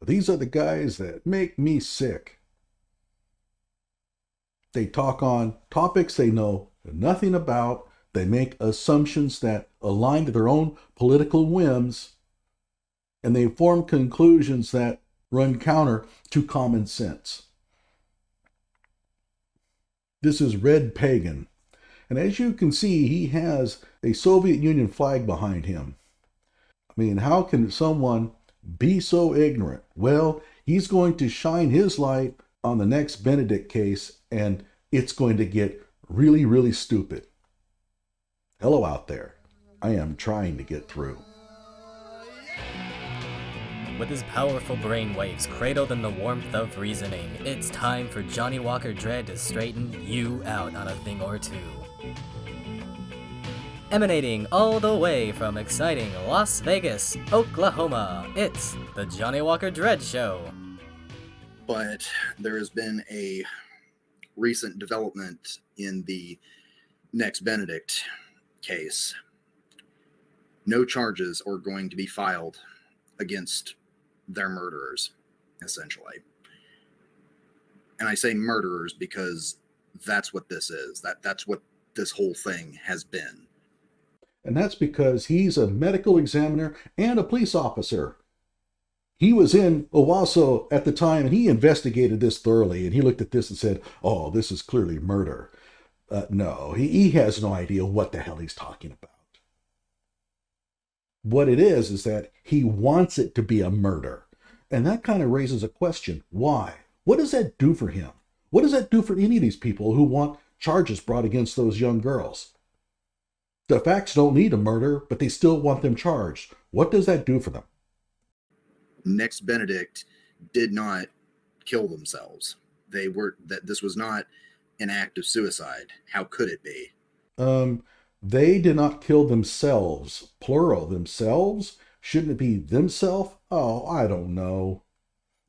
These are the guys that make me sick. They talk on topics they know nothing about. They make assumptions that align to their own political whims, and they form conclusions that run counter to common sense. This is Red Pagan, and as you can see, he has a Soviet Union flag behind him. I mean, how can someone be so ignorant? Well, he's going to shine his light on the next Benedict case, and it's going to get really, really stupid. Hello out there. I am trying to get through. With his powerful brainwaves cradled in the warmth of reasoning, it's time for Johnny Walker Dread to straighten you out on a thing or two. Emanating all the way from exciting Las Vegas, Oklahoma, it's the Johnny Walker Dread Show. But there has been a recent development in the next Benedict case. No charges are going to be filed against their murderers, essentially. And I say murderers because that's what this is. That's what this whole thing has been. And that's because he's a medical examiner and a police officer. He was in Owasso at the time, and he investigated this thoroughly, and he looked at this and said, oh, this is clearly murder. No, he has no idea what the hell he's talking about. What it is that he wants it to be a murder. And that kind of raises a question. Why? What does that do for him? What does that do for any of these people who want charges brought against those young girls? The facts don't need a murder, but they still want them charged. What does that do for them? Next Benedict did not kill themselves. This was not an act of suicide. How could it be? They did not kill themselves. Plural, themselves? Shouldn't it be themself? Oh, I don't know.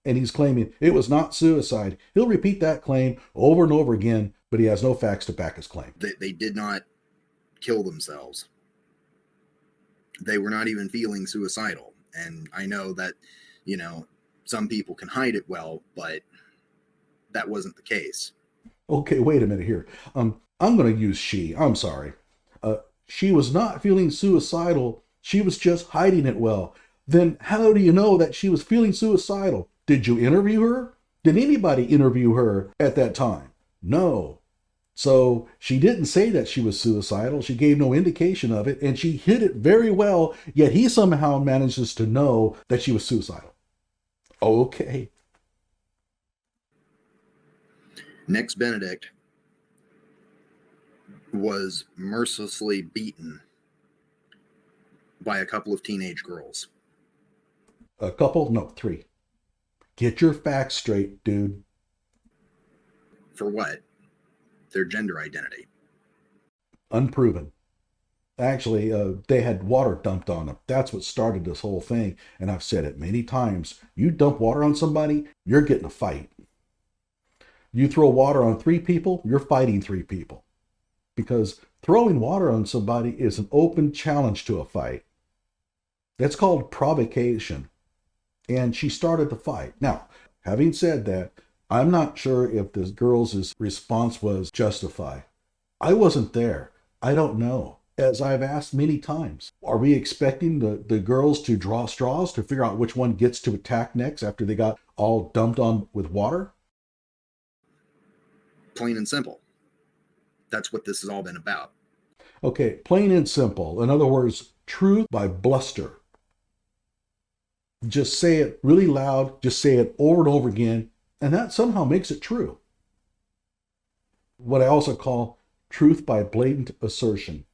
And he's claiming it was not suicide. He'll repeat that claim over and over again, but he has no facts to back his claim. They did not kill themselves. They were not even feeling suicidal. And I know that, some people can hide it well, but that wasn't the case. Okay, wait a minute here. I'm going to use she. I'm sorry. She was not feeling suicidal. She was just hiding it well. Then how do you know that she was feeling suicidal? Did you interview her? Did anybody interview her at that time? No. So she didn't say that she was suicidal. She gave no indication of it, and she hid it very well, yet he somehow manages to know that she was suicidal. Okay. Next Benedict was mercilessly beaten by a couple of teenage girls. A couple? No, 3. Get your facts straight, dude. For what? Their gender identity. Unproven. Actually, they had water dumped on them. That's what started this whole thing. And I've said it many times. You dump water on somebody, you're getting a fight. You throw water on 3 people, you're fighting 3 people. Because throwing water on somebody is an open challenge to a fight. That's called provocation. And she started the fight. Now, having said that, I'm not sure if this girl's response was justified. I wasn't there. I don't know. As I've asked many times, are we expecting the girls to draw straws to figure out which one gets to attack next after they got all dumped on with water? Plain and simple. That's what this has all been about. Okay, plain and simple. In other words, truth by bluster. Just say it really loud, just say it over and over again, and that somehow makes it true. What I also call truth by blatant assertion.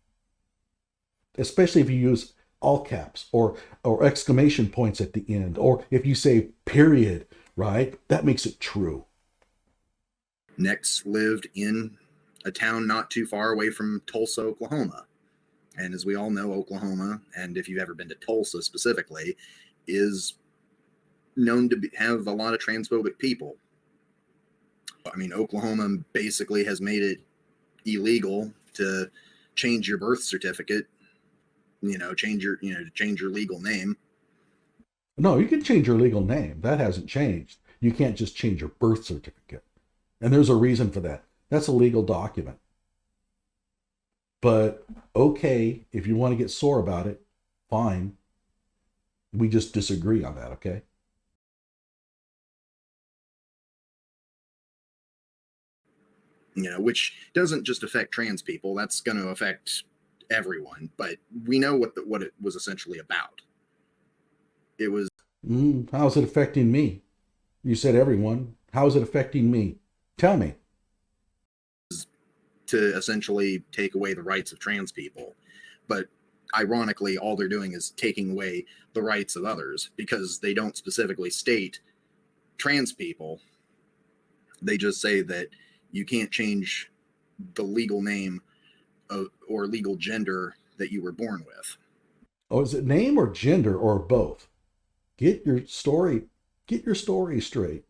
Especially if you use all caps or exclamation points at the end, or if you say period, right? That makes it true. Next lived in a town not too far away from Tulsa, Oklahoma. And as we all know, Oklahoma, and if you've ever been to Tulsa specifically, is known to have a lot of transphobic people. I mean, Oklahoma basically has made it illegal to change your birth certificate, change your legal name. No, you can change your legal name. That hasn't changed. You can't just change your birth certificate. And there's a reason for that. That's a legal document. But okay, if you want to get sore about it, fine. We just disagree on that, okay? Which doesn't just affect trans people. That's going to affect everyone. But we know what it was essentially about. It was How is it affecting me? You said everyone. How is it affecting me? Tell me. to essentially take away the rights of trans people. But ironically, all they're doing is taking away the rights of others because they don't specifically state trans people. They just say that you can't change the legal name or legal gender that you were born with. Oh, is it name or gender or both? Get your story, get your story straight.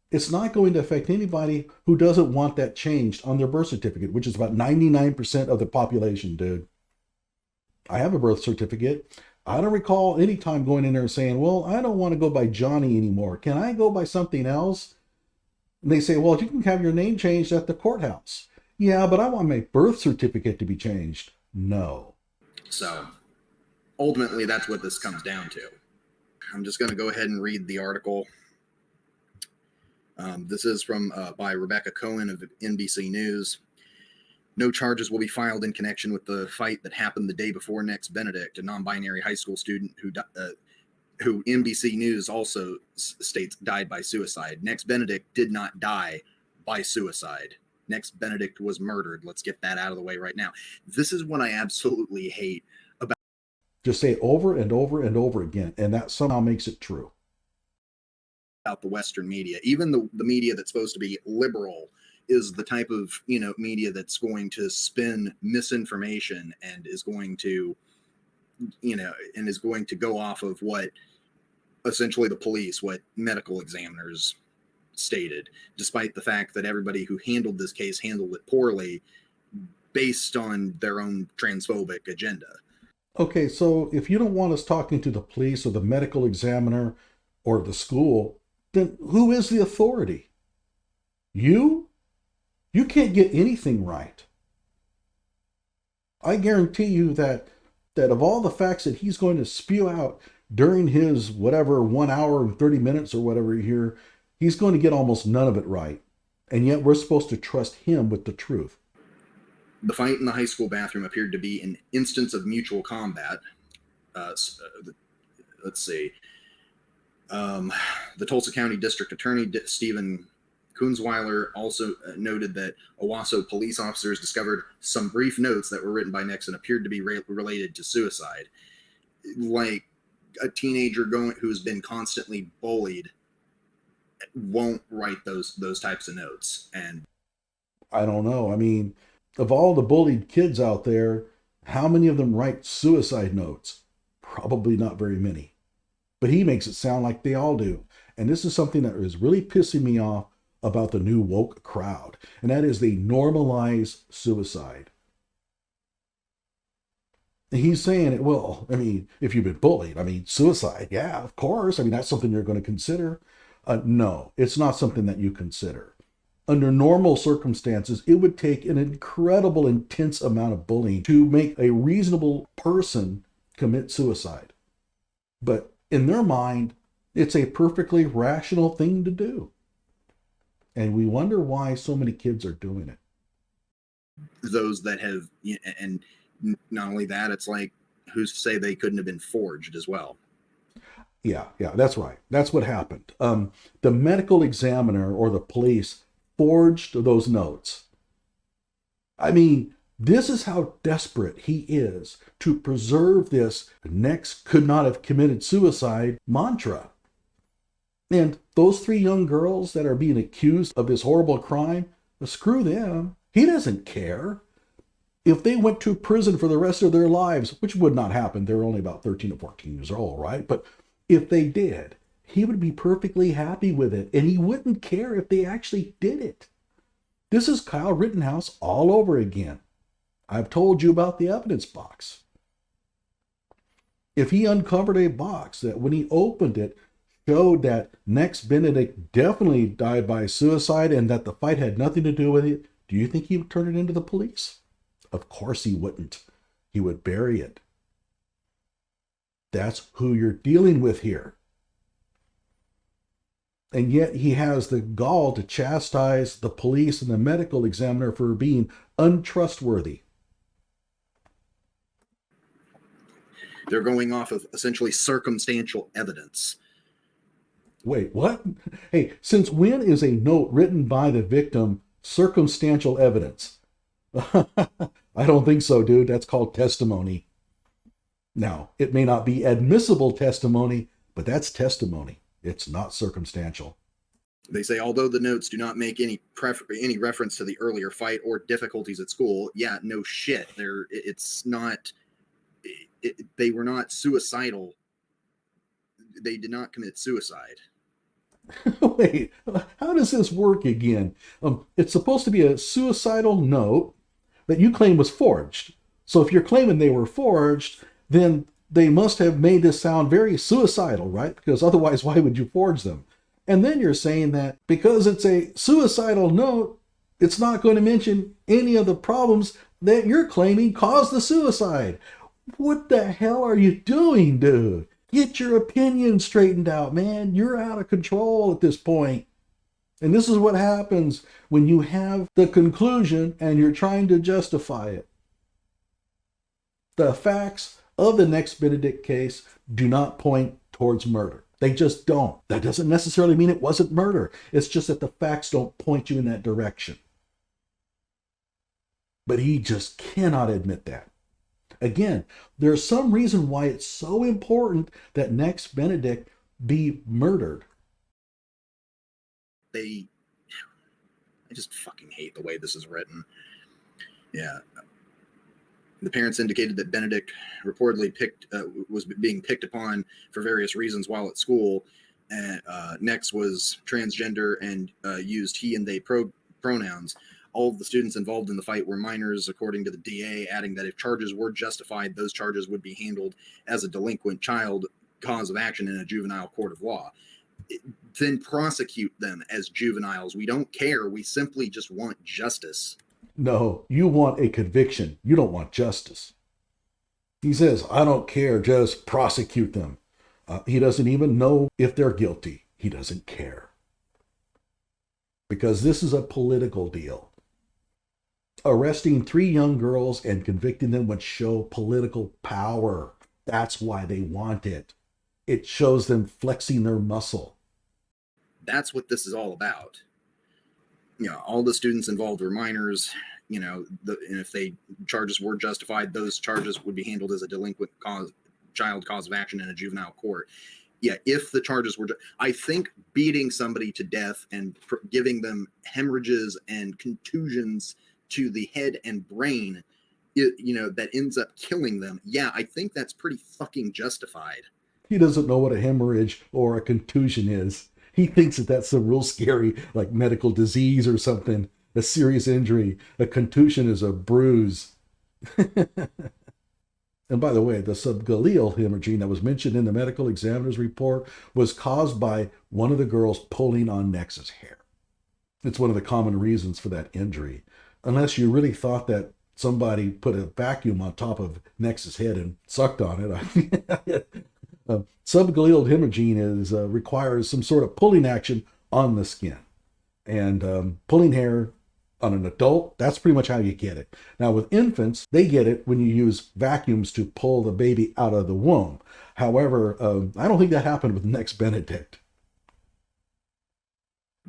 It's not going to affect anybody who doesn't want that changed on their birth certificate, which is about 99% of the population, dude. I have a birth certificate. I don't recall any time going in there and saying, well, I don't want to go by Johnny anymore. Can I go by something else? And they say, well, you can have your name changed at the courthouse. Yeah, but I want my birth certificate to be changed. No. So ultimately, that's what this comes down to. I'm just going to go ahead and read the article. This is from by Rebecca Cohen of NBC News. No charges will be filed in connection with the fight that happened the day before next Benedict, a non-binary high school student who NBC News also states died by suicide. Next Benedict did not die by suicide. Next Benedict was murdered. Let's get that out of the way right now. This is what I absolutely hate about. Just say it over and over and over again, and that somehow makes it true. About the Western media, even the media that's supposed to be liberal, is the type of media that's going to spin misinformation and is going to go off of what essentially the police, what medical examiners stated, despite the fact that everybody who handled this case handled it poorly based on their own transphobic agenda. Okay, so if you don't want us talking to the police or the medical examiner or the school, then who is the authority? You? You can't get anything right. I guarantee you that of all the facts that he's going to spew out during his whatever 1 hour and 30 minutes or whatever here, he's going to get almost none of it right. And yet we're supposed to trust him with the truth. The fight in the high school bathroom appeared to be an instance of mutual combat. Let's see. The Tulsa County District Attorney, Stephen Kunzweiler, also noted that Owasso police officers discovered some brief notes that were written by Nixon appeared to be related to suicide. Like a teenager who's been constantly bullied won't write those types of notes. And I don't know. I mean, of all the bullied kids out there, how many of them write suicide notes? Probably not very many. But he makes it sound like they all do. And this is something that is really pissing me off about the new woke crowd. And that is they normalize suicide. And he's saying it, well, I mean, if you've been bullied, I mean, suicide, yeah, of course. I mean, that's something you're going to consider. No, it's not something that you consider. Under normal circumstances, it would take an incredible, intense amount of bullying to make a reasonable person commit suicide. But in their mind, it's a perfectly rational thing to do. And we wonder why so many kids are doing it. Those that have, and not only that, it's like, who's to say they couldn't have been forged as well? Yeah, that's right. That's what happened. The medical examiner or the police forged those notes. I mean, this is how desperate he is to preserve this next could not have committed suicide mantra. And those 3 young girls that are being accused of this horrible crime, screw them. He doesn't care. If they went to prison for the rest of their lives, which would not happen, they're only about 13 or 14 years old, right? But if they did, he would be perfectly happy with it, and he wouldn't care if they actually did it. This is Kyle Rittenhouse all over again. I've told you about the evidence box. If he uncovered a box that when he opened it showed that Next Benedict definitely died by suicide and that the fight had nothing to do with it, do you think he would turn it into the police? Of course he wouldn't. He would bury it. That's who you're dealing with here. And yet he has the gall to chastise the police and the medical examiner for being untrustworthy. They're going off of essentially circumstantial evidence. Wait, what? Hey, since when is a note written by the victim circumstantial evidence? I don't think so, dude. That's called testimony. Now, it may not be admissible testimony, but that's testimony. It's not circumstantial. They say, although the notes do not make any reference to the earlier fight or difficulties at school, yeah, no shit. They were not suicidal. They did not commit suicide. Wait, how does this work again? It's supposed to be a suicidal note that you claim was forged. So if you're claiming they were forged, then they must have made this sound very suicidal, right? Because otherwise, why would you forge them? And then you're saying that because it's a suicidal note, it's not going to mention any of the problems that you're claiming caused the suicide. What the hell are you doing, dude? Get your opinion straightened out, man. You're out of control at this point. And this is what happens when you have the conclusion and you're trying to justify it. The facts of the Next Benedict case do not point towards murder. They just don't. That doesn't necessarily mean it wasn't murder. It's just that the facts don't point you in that direction. But he just cannot admit that. Again, there's some reason why it's so important that Next Benedict be murdered. I just fucking hate the way this is written. Yeah. The parents indicated that Benedict reportedly was being picked upon for various reasons while at school. Next was transgender and used he and they pronouns. All of the students involved in the fight were minors, according to the DA, adding that if charges were justified, those charges would be handled as a delinquent child cause of action in a juvenile court of law. Then prosecute them as juveniles. We don't care. We simply just want justice. No, you want a conviction. You don't want justice. He says, I don't care, just prosecute them. He doesn't even know if they're guilty. He doesn't care. Because this is a political deal. Arresting 3 young girls and convicting them would show political power. That's why they want it. It shows them flexing their muscle. That's what this is all about. All the students involved were minors, and if charges were justified, those charges would be handled as a delinquent child cause of action in a juvenile court. Yeah, if the charges were, I think beating somebody to death and giving them hemorrhages and contusions to the head and brain, that ends up killing them. Yeah, I think that's pretty fucking justified. He doesn't know what a hemorrhage or a contusion is. He thinks that that's some real scary, like medical disease or something, a serious injury. A contusion is a bruise. And by the way, the subgaleal hemorrhaging that was mentioned in the medical examiner's report was caused by one of the girls pulling on Nex's hair. It's one of the common reasons for that injury. Unless you really thought that somebody put a vacuum on top of Nex's head and sucked on it. Subgaleal hemorrhaging requires some sort of pulling action on the skin. And pulling hair on an adult, that's pretty much how you get it. Now with infants, they get it when you use vacuums to pull the baby out of the womb. However, I don't think that happened with Next Benedict.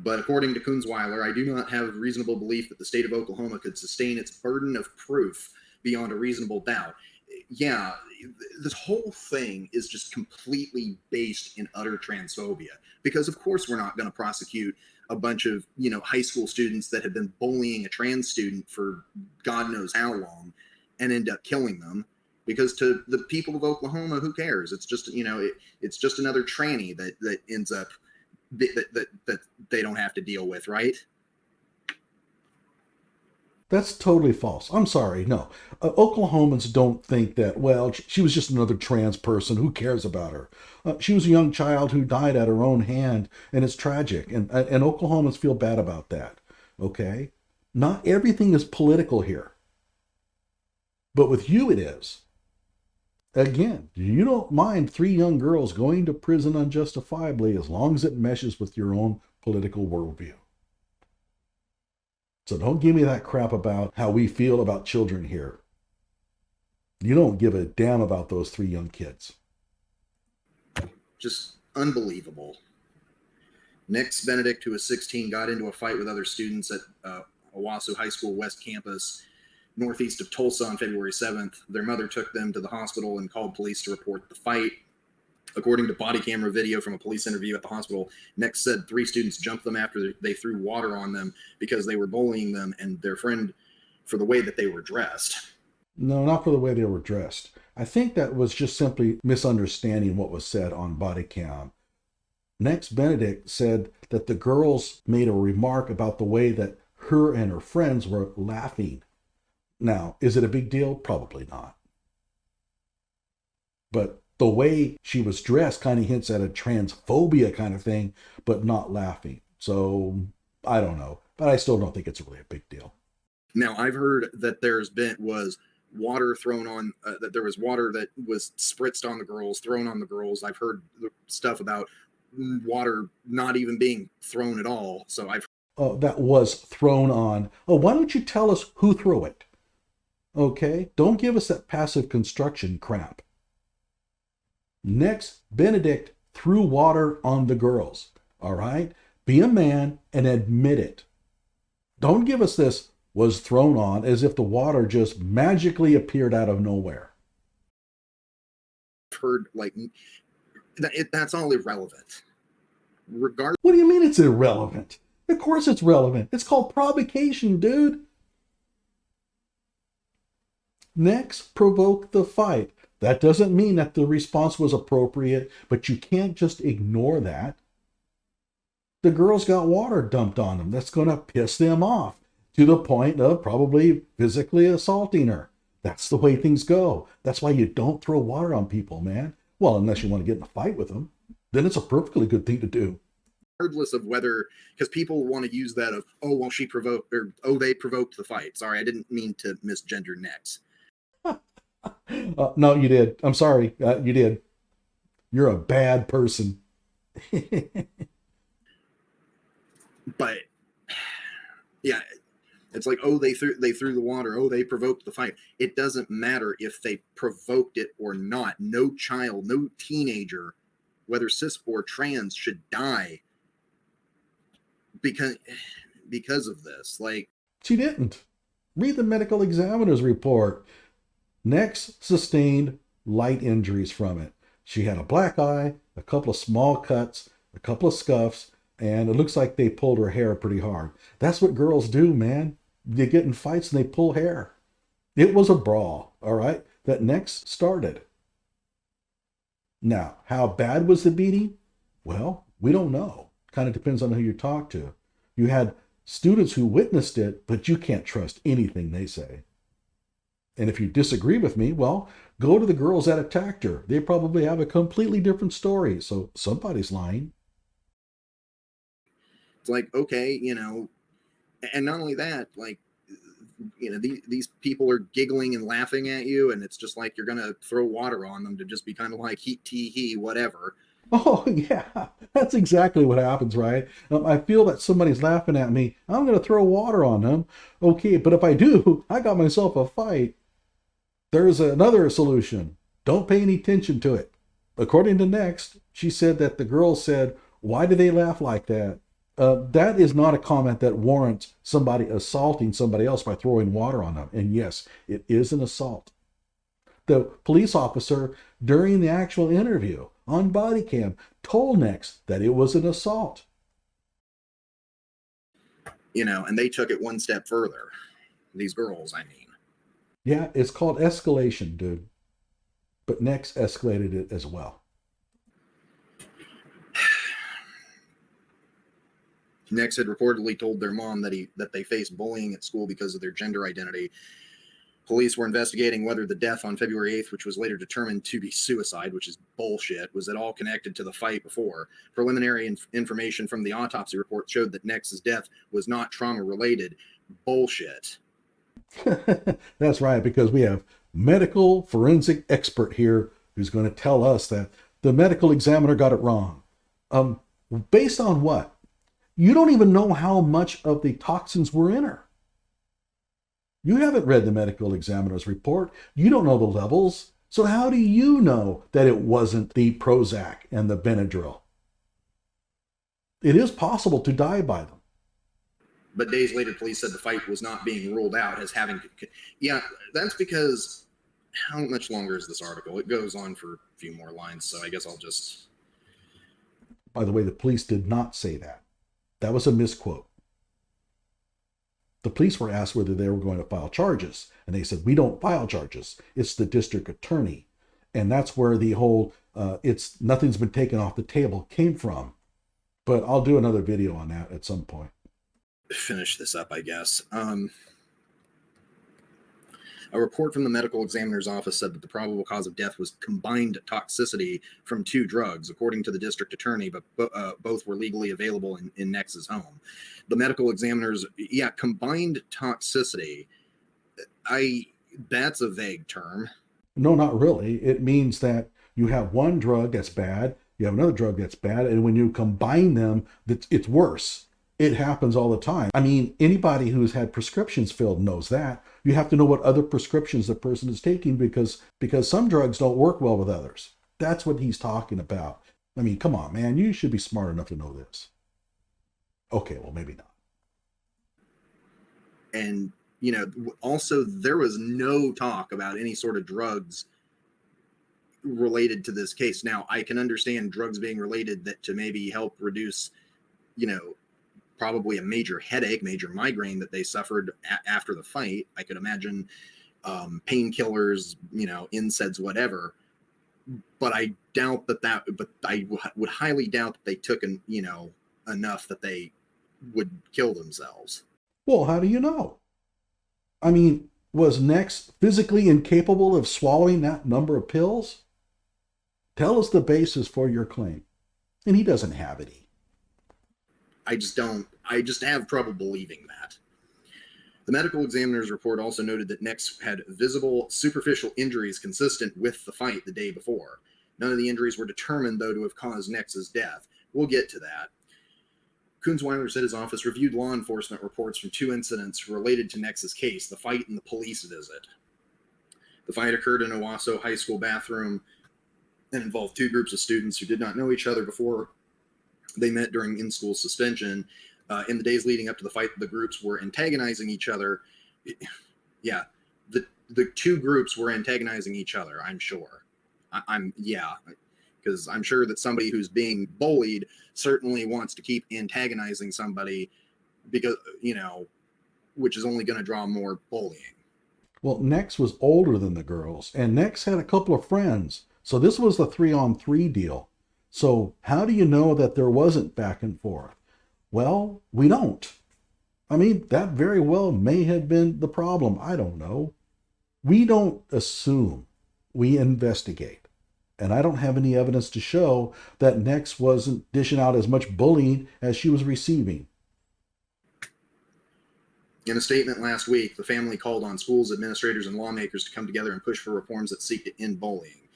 But according to Kunzweiler, I do not have reasonable belief that the state of Oklahoma could sustain its burden of proof beyond a reasonable doubt. Yeah, this whole thing is just completely based in utter transphobia. Because of course we're not going to prosecute a bunch of, high school students that have been bullying a trans student for God knows how long and end up killing them. Because to the people of Oklahoma, who cares? It's just, it's just another tranny that ends up that they don't have to deal with, right? That's totally false. I'm sorry. No. Oklahomans don't think that, well, she was just another trans person. Who cares about her? She was a young child who died at her own hand, and it's tragic. And Oklahomans feel bad about that. Okay? Not everything is political here. But with you, it is. Again, you don't mind 3 young girls going to prison unjustifiably as long as it meshes with your own political worldview. So don't give me that crap about how we feel about children here. You don't give a damn about those 3 young kids. Just unbelievable. Next, Benedict, who was 16, got into a fight with other students at Owasso High School West Campus, northeast of Tulsa, on February 7th. Their mother took them to the hospital and called police to report the fight. According to body camera video from a police interview at the hospital, Next said 3 students jumped them after they threw water on them because they were bullying them and their friend for the way that they were dressed. No, not for the way they were dressed. I think that was just simply misunderstanding what was said on body cam. Next, Benedict said that the girls made a remark about the way that her and her friends were laughing. Now, is it a big deal? Probably not. But the way she was dressed kind of hints at a transphobia kind of thing, but not laughing. So, I don't know. But I still don't think it's really a big deal. Now, I've heard that was water thrown on, that there was water that was spritzed on the girls, thrown on the girls. I've heard stuff about water not even being thrown at all. So that was thrown on. Oh, why don't you tell us who threw it? Okay? Don't give us that passive construction crap. Next, Benedict threw water on the girls. All right? Be a man and admit it. Don't give us this was thrown on as if the water just magically appeared out of nowhere. I've heard that's all irrelevant. What do you mean it's irrelevant? Of course it's relevant. It's called provocation, dude. Next, provoke the fight. That doesn't mean that the response was appropriate, but you can't just ignore that. The girls got water dumped on them. That's going to piss them off to the point of probably physically assaulting her. That's the way things go. That's why you don't throw water on people, man. Well, unless you want to get in a fight with them, then it's a perfectly good thing to do. Regardless of whether, because people want to use that of, oh, well, she provoked, or, oh, they provoked the fight. Sorry, I didn't mean to misgender Next. No, you did. I'm sorry. You did. You're a bad person. But yeah, it's like, oh, they threw the water. Oh, they provoked the fight. It doesn't matter if they provoked it or not. No child, no teenager, whether cis or trans, should die because of this. Like, she didn't. Read the medical examiner's report. Next sustained light injuries from it. She had a black eye, a couple of small cuts, a couple of scuffs, and it looks like they pulled her hair pretty hard. That's what girls do, man. They get in fights and they pull hair. It was a brawl, all right, that Next started. Now, how bad was the beating? Well, we don't know. Kind of depends on who you talk to. You had students who witnessed it, but you can't trust anything they say. And if you disagree with me, well, go to the girls that attacked her. They probably have a completely different story, so somebody's lying. It's like, okay, and not only that, like, these people are giggling and laughing at you, and it's just like you're going to throw water on them to just be kind of like, he, whatever. Oh, yeah, that's exactly what happens, right? I feel that somebody's laughing at me. I'm going to throw water on them. Okay, but if I do, I got myself a fight. There's another solution. Don't pay any attention to it. According to Next, she said that the girls said, why do they laugh like that? That is not a comment that warrants somebody assaulting somebody else by throwing water on them. And yes, it is an assault. The police officer, during the actual interview on body cam, told Next that it was an assault. And they took it one step further. These girls, I mean. Yeah, it's called escalation, dude. But Next escalated it as well. Nex had reportedly told their mom that they faced bullying at school because of their gender identity. Police were investigating whether the death on February 8th, which was later determined to be suicide, which is bullshit, was at all connected to the fight before. Preliminary information from the autopsy report showed that Nex's death was not trauma-related. Bullshit. That's right, because we have medical forensic expert here who's going to tell us that the medical examiner got it wrong. Based on what? You don't even know how much of the toxins were in her. You haven't read the medical examiner's report. You don't know the levels. So how do you know that it wasn't the Prozac and the Benadryl? It is possible to die by them. But days later, police said the fight was not being ruled out as having... Yeah, that's because... How much longer is this article? It goes on for a few more lines, so I guess I'll just... By the way, the police did not say that. That was a misquote. The police were asked whether they were going to file charges, and they said, we don't file charges. It's the district attorney. And that's where the whole, nothing's been taken off the table came from. But I'll do another video on that at some point. Finish this up, I guess. A report from the medical examiner's office said that the probable cause of death was combined toxicity from 2 drugs, according to the district attorney, but both were legally available in Nex's home. The medical examiner's, combined toxicity, that's a vague term. No, not really. It means that you have one drug that's bad, you have another drug that's bad, and when you combine them, it's worse. It happens all the time. I mean, anybody who's had prescriptions filled knows that. You have to know what other prescriptions the person is taking because some drugs don't work well with others. That's what he's talking about. I mean, come on, man. You should be smart enough to know this. Okay, well, maybe not. And, also there was no talk about any sort of drugs related to this case. Now, I can understand drugs being related that to maybe help reduce, probably a major headache, major migraine that they suffered after the fight. I could imagine painkillers, NSAIDs, whatever. But I doubt but I would highly doubt that they took, enough that they would kill themselves. Well, how do you know? I mean, was Nex physically incapable of swallowing that number of pills? Tell us the basis for your claim. And he doesn't have any. I just have trouble believing that. The medical examiner's report also noted that Nex had visible superficial injuries consistent with the fight the day before. None of the injuries were determined, though, to have caused Nex's death. We'll get to that. Kunzweiler said his office reviewed law enforcement reports from 2 incidents related to Nex's case, the fight and the police visit. The fight occurred in Owasso High School bathroom and involved 2 groups of students who did not know each other before they met during in-school suspension. In the days leading up to the fight, the groups were antagonizing each other. Yeah, the 2 groups were antagonizing each other, I'm sure. Because I'm sure that somebody who's being bullied certainly wants to keep antagonizing somebody because, which is only going to draw more bullying. Well, Nex was older than the girls, and Nex had a couple of friends. So this was the 3-on-3 deal. So how do you know that there wasn't back and forth? Well, we don't. I mean, that very well may have been the problem. I don't know. We don't assume. We investigate. And I don't have any evidence to show that Nex wasn't dishing out as much bullying as she was receiving. In a statement last week, the family called on schools, administrators, and lawmakers to come together and push for reforms that seek to end bullying.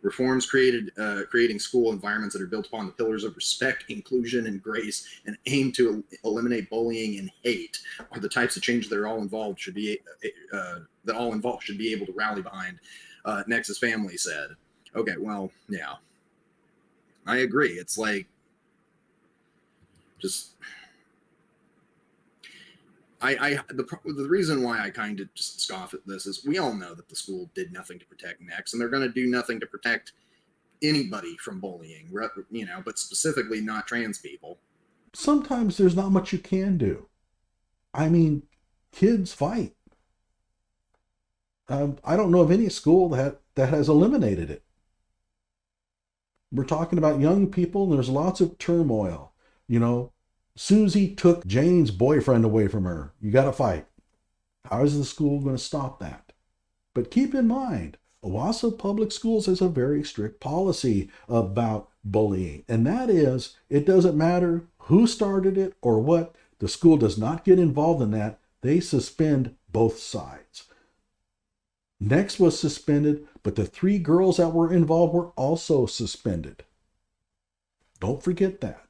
Reforms creating school environments that are built upon the pillars of respect, inclusion, and grace, and aim to eliminate bullying and hate are the types of change that all involved should be able to rally behind. Nex's family said. Okay, well, yeah, I agree. It's like just the reason why I kind of just scoff at this is we all know that the school did nothing to protect Nex, and they're going to do nothing to protect anybody from bullying, but specifically not trans people. Sometimes there's not much you can do. I mean, kids fight. I don't know of any school that has eliminated it. We're talking about young people, and there's lots of turmoil. You know, Susie took Jane's boyfriend away from her. You got to fight. How is the school going to stop that? But keep in mind, Owasso Public Schools has a very strict policy about bullying. And that is, it doesn't matter who started it or what, the school does not get involved in that. They suspend both sides. Next was suspended, but the 3 girls that were involved were also suspended. Don't forget that.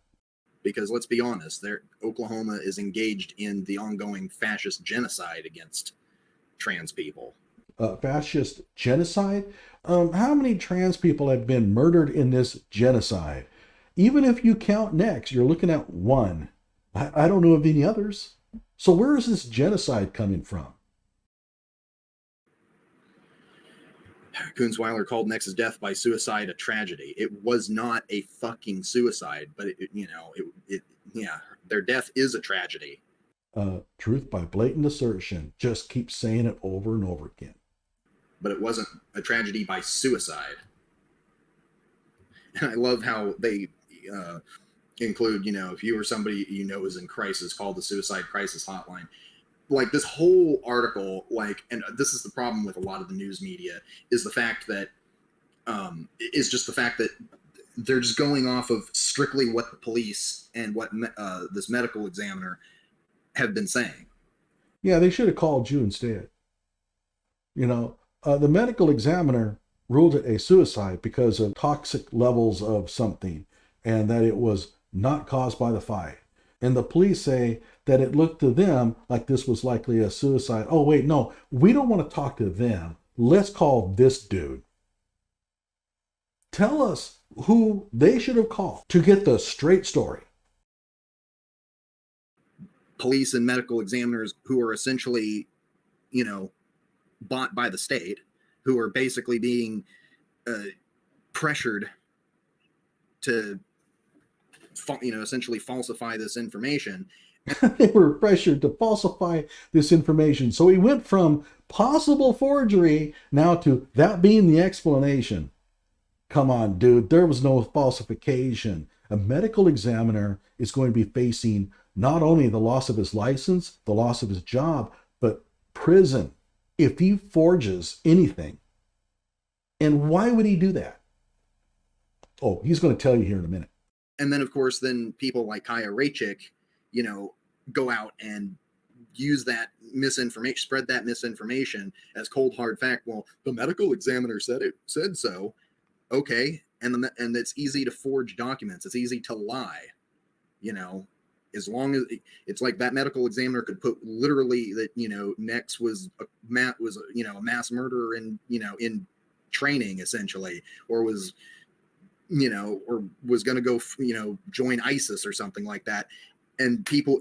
Because let's be honest, Oklahoma is engaged in the ongoing fascist genocide against trans people. Fascist genocide? How many trans people have been murdered in this genocide? Even if you count next, you're looking at 1. I don't know of any others. So where is this genocide coming from? Kunzweiler called Nex's death by suicide a tragedy. It was not a fucking suicide, but their death is a tragedy. Truth by blatant assertion. Just keep saying it over and over again. But it wasn't a tragedy by suicide. And I love how they include, if you or somebody is in crisis, call the suicide crisis hotline. Like this whole article, and this is the problem with a lot of the news media, is the fact that they're just going off of strictly what the police and what this medical examiner have been saying. Yeah, they should have called you instead. The medical examiner ruled it a suicide because of toxic levels of something and that it was not caused by the fight. And the police say that it looked to them like this was likely a suicide. Oh, wait, no, we don't want to talk to them. Let's call this dude. Tell us who they should have called to get the straight story. Police and medical examiners who are essentially, bought by the state, who are basically being pressured to, essentially falsify this information. They were pressured to falsify this information. So we went from possible forgery now to that being the explanation. Come on, dude, there was no falsification. A medical examiner is going to be facing not only the loss of his license, the loss of his job, but prison if he forges anything. And why would he do that? Oh, he's going to tell you here in a minute. And then, of course, people like Kaya Raychik, go out and use that misinformation, spread that misinformation as cold hard fact. Well, the medical examiner said so. Okay, and it's easy to forge documents. It's easy to lie. As long as it's like that medical examiner could put literally that Nex was a mass murderer in training essentially, or was going to go join ISIS or something like that, and people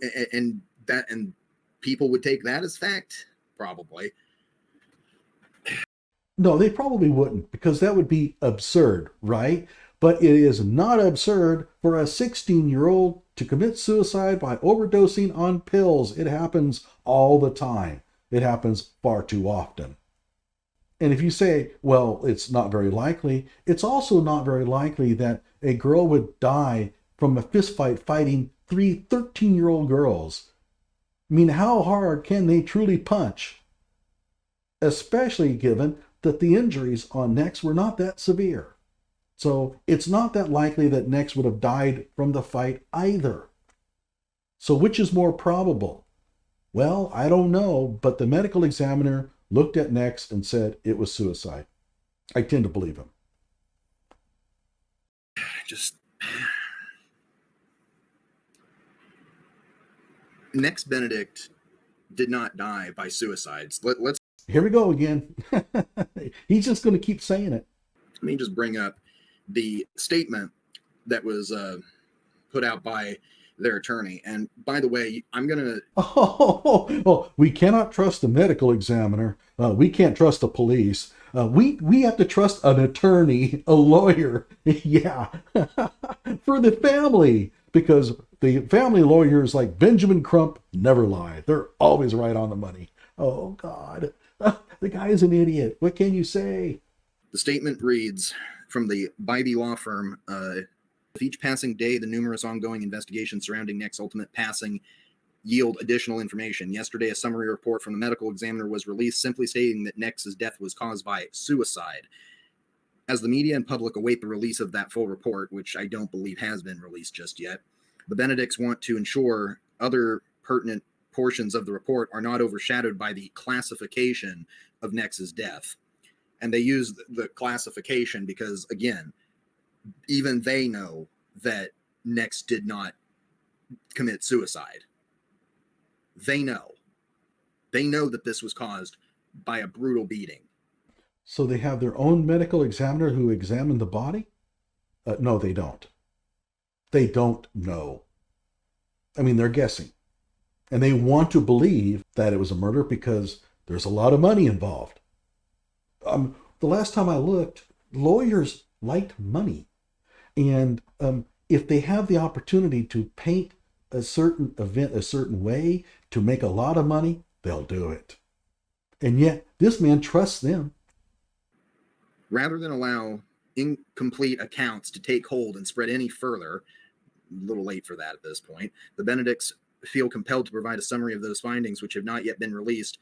would take that as fact, probably. No, they probably wouldn't, because that would be absurd, right? But it is not absurd for a 16-year-old to commit suicide by overdosing on pills. It happens all the time. It happens far too often. And if you say, well, it's not very likely, it's also not very likely that a girl would die from a fist fight fighting 3 13-year-old girls. I mean, how hard can they truly punch? Especially given that the injuries on Nex were not that severe. So it's not that likely that Nex would have died from the fight either. So which is more probable? Well, I don't know, but the medical examiner looked at Nex and said it was suicide. I tend to believe him. Nex Benedict did not die by suicides. Let's. Here we go again. He's just going to keep saying it. Let me just bring up the statement that was put out by their attorney. And by the way, I'm going to... Oh, we cannot trust the medical examiner. We can't trust the police. We have to trust an attorney, a lawyer. Yeah, for the family. Because the family lawyers like Benjamin Crump never lie. They're always right on the money. Oh, God. The guy is an idiot. What can you say? The statement reads from the Bybee law firm, With each passing day, the numerous ongoing investigations surrounding Nick's ultimate passing yield additional information. Yesterday, a summary report from the medical examiner was released simply stating that Nick's death was caused by suicide. As the media and public await the release of that full report, which I don't believe has been released just yet, the Benedicts want to ensure other pertinent portions of the report are not overshadowed by the classification of Nick's death. And they use the classification because, again, even they know that Nick did not commit suicide. They know. They know that this was caused by a brutal beating. So they have their own medical examiner who examined the body? No, they don't. They don't know. I mean, they're guessing. And they want to believe that it was a murder because there's a lot of money involved. The last time I looked, lawyers liked money. And if they have the opportunity to paint a certain event a certain way to make a lot of money, they'll do it. And yet, this man trusts them. Rather than allow incomplete accounts to take hold and spread any further, a little late for that at this point, the Benedicts feel compelled to provide a summary of those findings which have not yet been released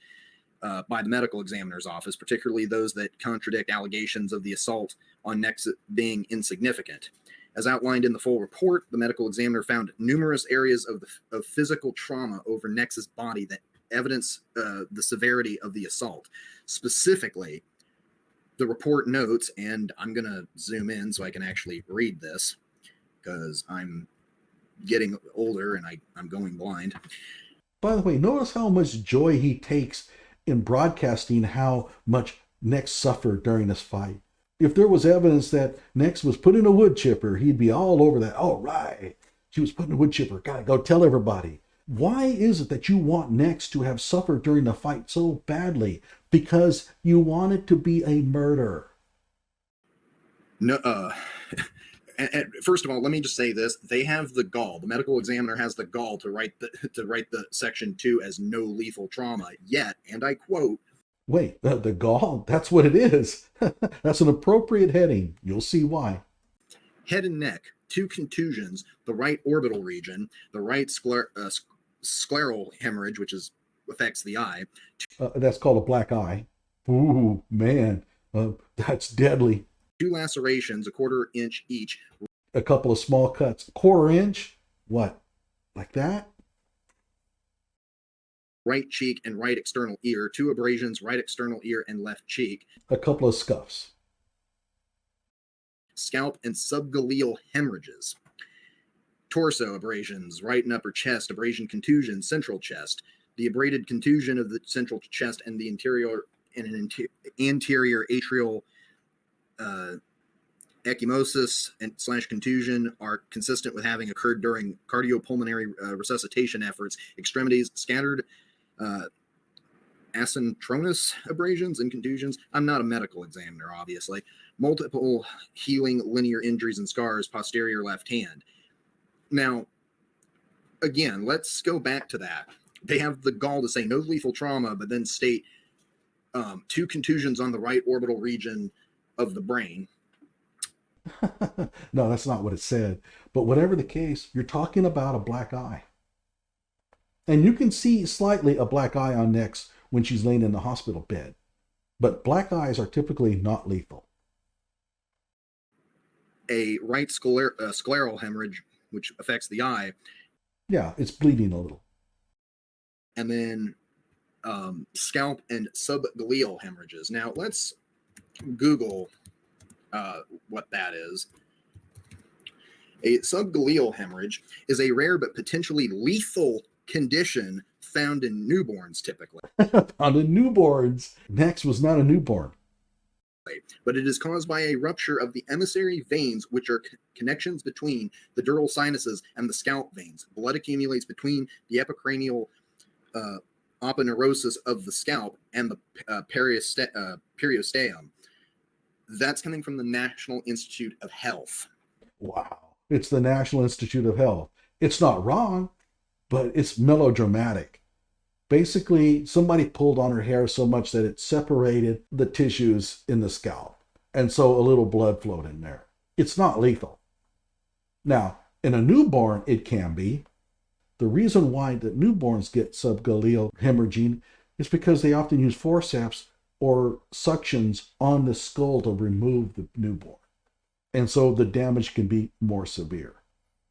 by the medical examiner's office, particularly those that contradict allegations of the assault on Nick's being insignificant. As outlined in the full report, the medical examiner found numerous areas of physical trauma over Nick's body that evidence the severity of the assault. Specifically, the report notes, and I'm going to zoom in so I can actually read this because I'm getting older and I'm going blind. By the way, notice how much joy he takes in broadcasting how much Nick suffered during this fight. If there was evidence that Nick was put in a wood chipper, he'd be all over that. All right, she was put in a wood chipper. Gotta go tell everybody. Why is it that you want Nick to have suffered during the fight so badly? Because you want it to be a murder. No, and first of all, let me just say this: they have the gall. The medical examiner has the gall to write the section 2 as no lethal trauma. Yet, and I quote, "Wait, the gall? That's what it is. That's an appropriate heading. You'll see why." Head and neck, 2 contusions, the right orbital region, the right scleral hemorrhage, which affects the eye. That's called a black eye. Ooh, man, that's deadly. 2 lacerations, a 1/4 inch each. A couple of small cuts. 1/4 inch? What? Like that? Right cheek and right external ear. 2 abrasions, right external ear and left cheek. A couple of scuffs. Scalp and subgaleal hemorrhages. Torso abrasions, right and upper chest, abrasion contusion, central chest. The abraded contusion of the central chest and the anterior atrial ecchymosis and / contusion are consistent with having occurred during cardiopulmonary resuscitation efforts. Extremities scattered asynchronous abrasions and contusions. I'm not a medical examiner, obviously. Multiple healing linear injuries and scars, posterior left hand. Now, again, let's go back to that. They have the gall to say no lethal trauma, but then state 2 contusions on the right orbital region of the brain. No, that's not what it said. But whatever the case, you're talking about a black eye. And you can see slightly a black eye on Nick's when she's laying in the hospital bed. But black eyes are typically not lethal. A right scleral hemorrhage, which affects the eye. Yeah, it's bleeding a little. And then scalp and subgaleal hemorrhages. Now, let's Google what that is. A subgaleal hemorrhage is a rare but potentially lethal condition found in newborns typically. Found in newborns. Nick's was not a newborn. But it is caused by a rupture of the emissary veins, which are connections between the dural sinuses and the scalp veins. Blood accumulates between the epicranial aponeurosis of the scalp and the periosteum. That's coming from the National Institute of Health. Wow. It's the National Institute of Health. It's not wrong, but it's melodramatic. Basically, somebody pulled on her hair so much that it separated the tissues in the scalp. And so a little blood flowed in there. It's not lethal. Now, in a newborn, it can be. The reason why the newborns get subgaleal hemorrhaging is because they often use forceps or suctions on the skull to remove the newborn. And so the damage can be more severe.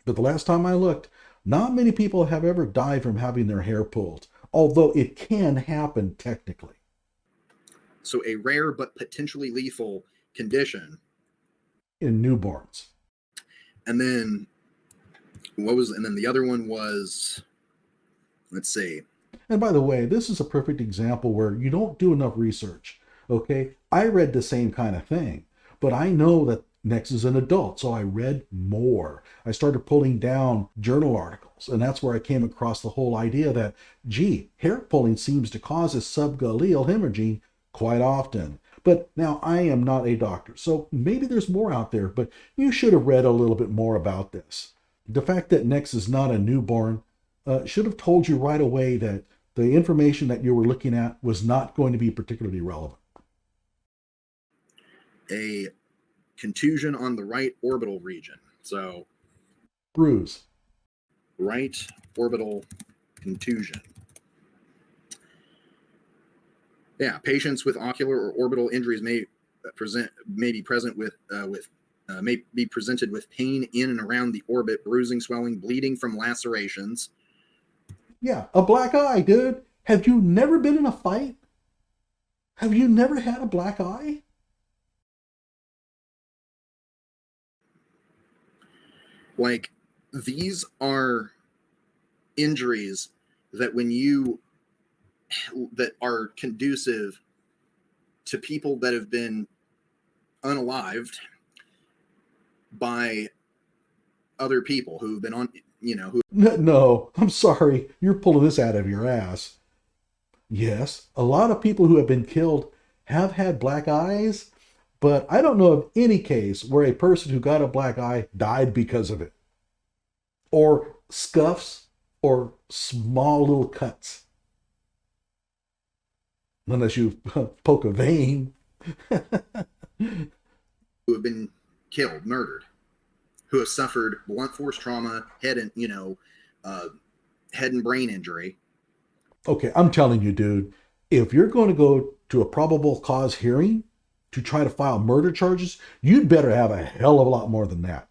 But the last time I looked, not many people have ever died from having their hair pulled, although it can happen technically. So a rare but potentially lethal condition. In newborns. And then and then the other one was, let's see. And by the way, this is a perfect example where you don't do enough research. Okay, I read the same kind of thing, but I know that Next is an adult, so I read more. I started pulling down journal articles, and that's where I came across the whole idea that, gee, hair pulling seems to cause a subgaleal hemorrhaging quite often. But now I am not a doctor, so maybe there's more out there, but you should have read a little bit more about this. The fact that Next is not a newborn should have told you right away that the information that you were looking at was not going to be particularly relevant. A contusion on the right orbital region. So, bruise. Right orbital contusion. Yeah, patients with ocular or orbital injuries may be presented with pain in and around the orbit, bruising, swelling, bleeding from lacerations. Yeah, a black eye, dude. Have you never been in a fight? Have you never had a black eye? Like, these are injuries that that are conducive to people that have been unalived by other people who've been on, who. No, I'm sorry. You're pulling this out of your ass. Yes, a lot of people who have been killed have had black eyes, but I don't know of any case where a person who got a black eye died because of it. Or scuffs or small little cuts. Unless you poke a vein. Who have been killed, murdered, who have suffered blunt force trauma, head and brain injury. Okay, I'm telling you, dude, if you're going to go to a probable cause hearing to try to file murder charges, you'd better have a hell of a lot more than that.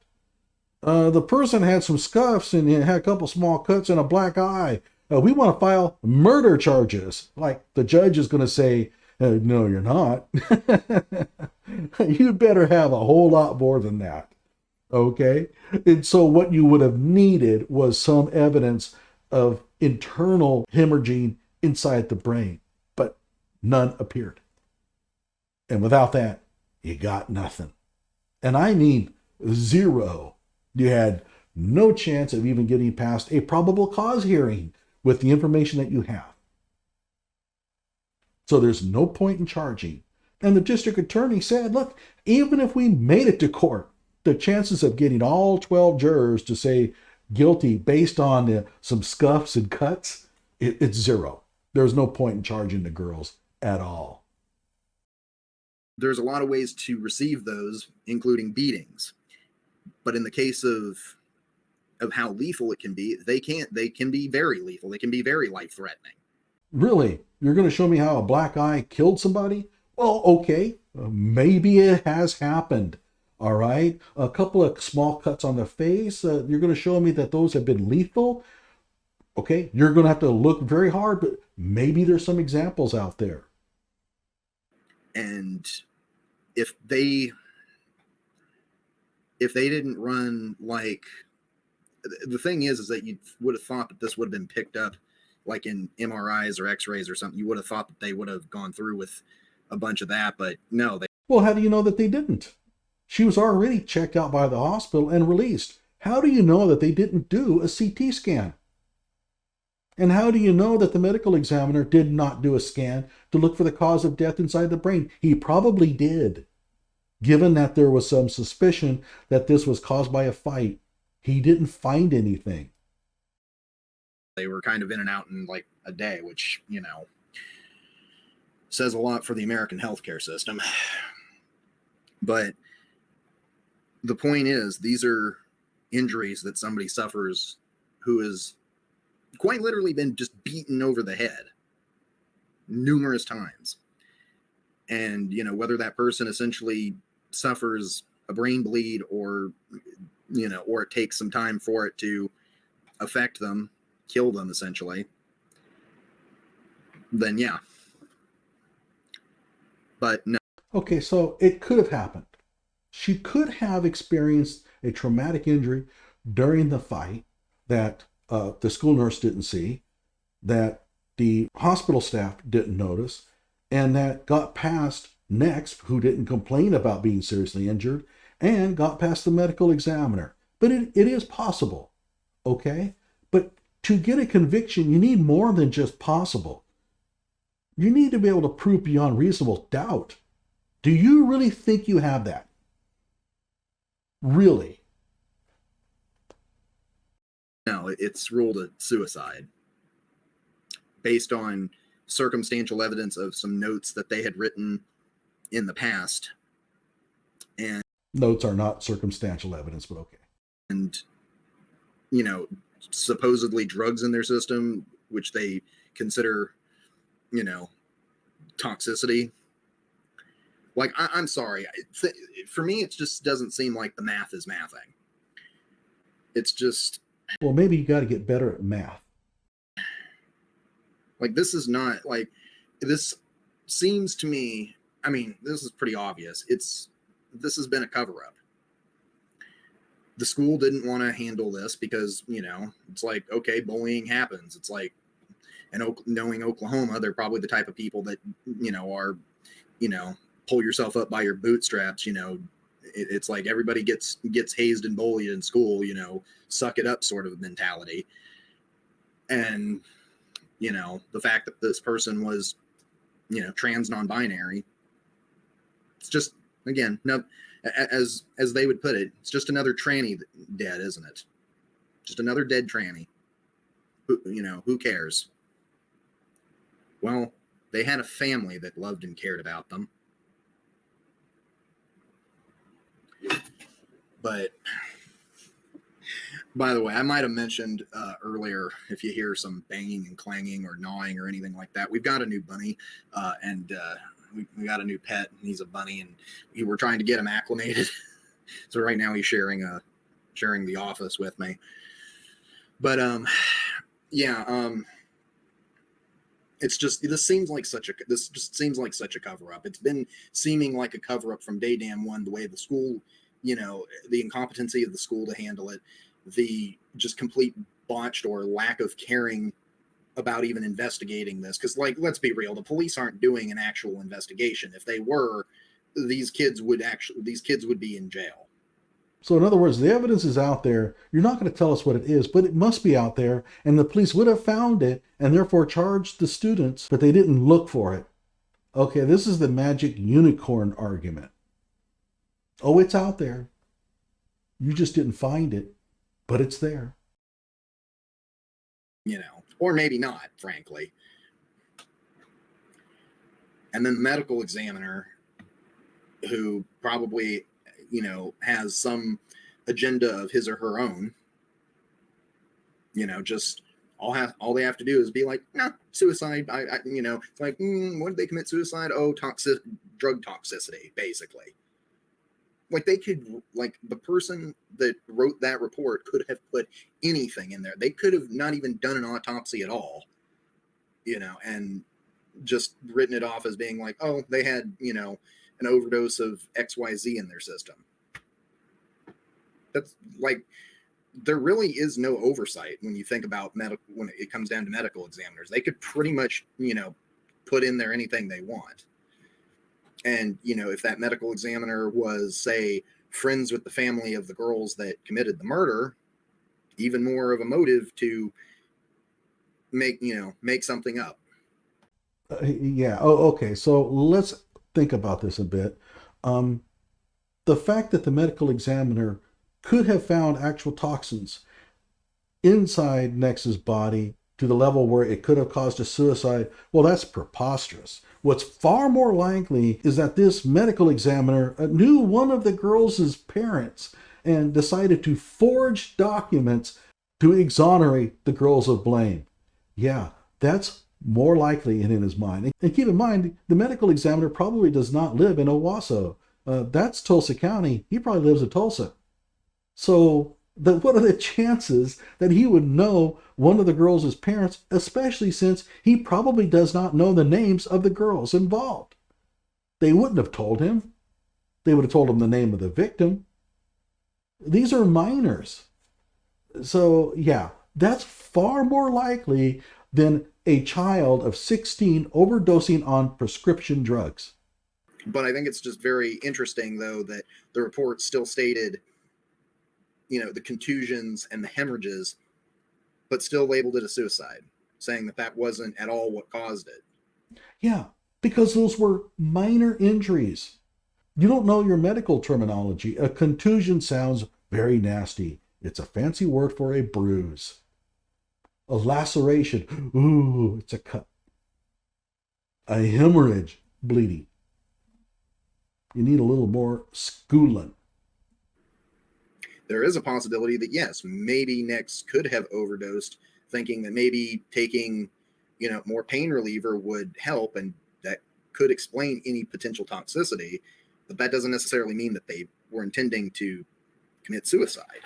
The person had some scuffs and had a couple small cuts and a black eye. We want to file murder charges. Like the judge is going to say, no, you're not. You better have a whole lot more than that. Okay? And so what you would have needed was some evidence of internal hemorrhaging inside the brain, but none appeared. And without that, you got nothing. And I mean zero. You had no chance of even getting past a probable cause hearing with the information that you have. So there's no point in charging. And the district attorney said, look, even if we made it to court, the chances of getting all 12 jurors to say guilty based on some scuffs and cuts, it's zero. There's no point in charging the girls at all. There's a lot of ways to receive those, including beatings. But in the case of how lethal it can be, they can be very lethal. They can be very life-threatening. Really? You're going to show me how a black eye killed somebody? Well, okay, maybe it has happened. All right, a couple of small cuts on the face. You're going to show me that those have been lethal? Okay, you're going to have to look very hard, but maybe there's some examples out there. And if they didn't run, like, the thing is that you would have thought that this would have been picked up like in MRIs or X-rays or something. You would have thought that they would have gone through with a bunch of that, but no. Well, how do you know that they didn't? She was already checked out by the hospital and released. How do you know that they didn't do a CT scan? And how do you know that the medical examiner did not do a scan to look for the cause of death inside the brain? He probably did. Given that there was some suspicion that this was caused by a fight, he didn't find anything. They were kind of in and out in like a day, which, says a lot for the American healthcare system. But the point is, these are injuries that somebody suffers who has quite literally been just beaten over the head numerous times. And, whether that person essentially suffers a brain bleed or it takes some time for it to affect them, kill them essentially, then yeah. But no. Okay, so it could have happened. She could have experienced a traumatic injury during the fight that the school nurse didn't see, that the hospital staff didn't notice, and that got past next, who didn't complain about being seriously injured, and got past the medical examiner. But it is possible, okay? But to get a conviction, you need more than just possible. You need to be able to prove beyond reasonable doubt. Do you really think you have that? Really? No, it's ruled a suicide based on circumstantial evidence of some notes that they had written in the past. And notes are not circumstantial evidence, but okay. And, supposedly drugs in their system, which they consider, toxicity. Like, I'm sorry. For me, it just doesn't seem like the math is mathing. It's just... Well, maybe you got to get better at math. Like, this is not, like, this seems to me, I mean, this is pretty obvious. This has been a cover-up. The school didn't want to handle this because, it's like, okay, bullying happens. It's like, and knowing Oklahoma, they're probably the type of people that, are, pull yourself up by your bootstraps, it's like everybody gets hazed and bullied in school, suck it up sort of mentality. And, the fact that this person was, trans non-binary, it's just, again, no, as they would put it, it's just another tranny dead, isn't it? Just another dead tranny. Who cares? Well, they had a family that loved and cared about them. But, by the way, I might have mentioned earlier, if you hear some banging and clanging or gnawing or anything like that, we've got a new bunny, and we got a new pet, and he's a bunny, and we were trying to get him acclimated. So right now he's sharing the office with me. But it's just, this just seems like such a cover up. It's been seeming like a cover up from day damn one, the way the school, the incompetency of the school to handle it, the just complete botched or lack of caring about even investigating this. Because, like, let's be real, the police aren't doing an actual investigation. If they were, these kids would be in jail. So in other words, the evidence is out there. You're not going to tell us what it is, but it must be out there, and the police would have found it and therefore charged the students, but they didn't look for it. Okay, this is the magic unicorn argument. Oh, it's out there. You just didn't find it, but it's there. Or maybe not, frankly. And then the medical examiner, who probably, has some agenda of his or her own, just all they have to do is be like, no, suicide. It's like, what did they commit suicide? Oh, drug toxicity, basically. Like, they could, like, the person that wrote that report could have put anything in there. They could have not even done an autopsy at all, and just written it off as being like, oh, they had, an overdose of XYZ in their system. That's like, there really is no oversight when you think about when it comes down to medical examiners. They could pretty much, put in there anything they want. And, if that medical examiner was, say, friends with the family of the girls that committed the murder, even more of a motive to make something up. Yeah. Oh, okay. So let's think about this a bit. The fact that the medical examiner could have found actual toxins inside Nex's body to the level where it could have caused a suicide, well, that's preposterous. What's far more likely is that this medical examiner knew one of the girls' parents and decided to forge documents to exonerate the girls of blame. Yeah, that's more likely in his mind. And keep in mind, the medical examiner probably does not live in Owasso. That's Tulsa County. He probably lives in Tulsa. So what are the chances that he would know one of the girls' parents, especially since he probably does not know the names of the girls involved? They wouldn't have told him. They would have told him the name of the victim. These are minors. So yeah, that's far more likely than a child of 16 overdosing on prescription drugs. But I think it's just very interesting, though, that the report still stated, the contusions and the hemorrhages, but still labeled it a suicide, saying that that wasn't at all what caused it. Yeah, because those were minor injuries. You don't know your medical terminology. A contusion sounds very nasty. It's a fancy word for a bruise. A laceration, ooh, it's a cut. A hemorrhage, bleeding. You need a little more schooling. There is a possibility that, yes, maybe Nix could have overdosed, thinking that maybe taking, more pain reliever would help, and that could explain any potential toxicity. But that doesn't necessarily mean that they were intending to commit suicide.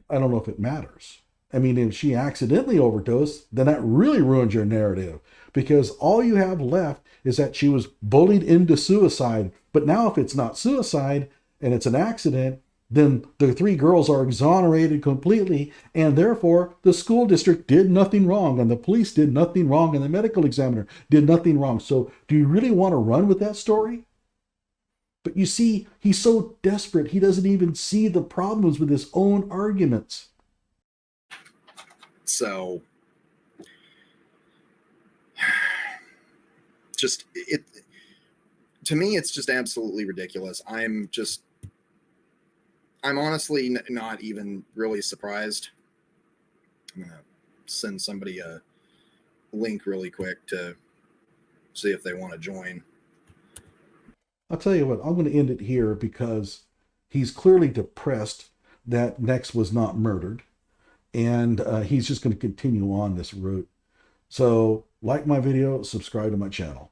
I don't know if it matters. I mean, if she accidentally overdosed, then that really ruins your narrative, because all you have left is that she was bullied into suicide. But now if it's not suicide and it's an accident, then the three girls are exonerated completely, and therefore the school district did nothing wrong, and the police did nothing wrong, and the medical examiner did nothing wrong. So do you really want to run with that story? But you see, he's so desperate, he doesn't even see the problems with his own arguments. So, to me, it's just absolutely ridiculous. I'm honestly not even really surprised. I'm going to send somebody a link really quick to see if they want to join. I'll tell you what, I'm going to end it here because he's clearly depressed that Nex was not murdered, and he's just going to continue on this route. So like my video, subscribe to my channel.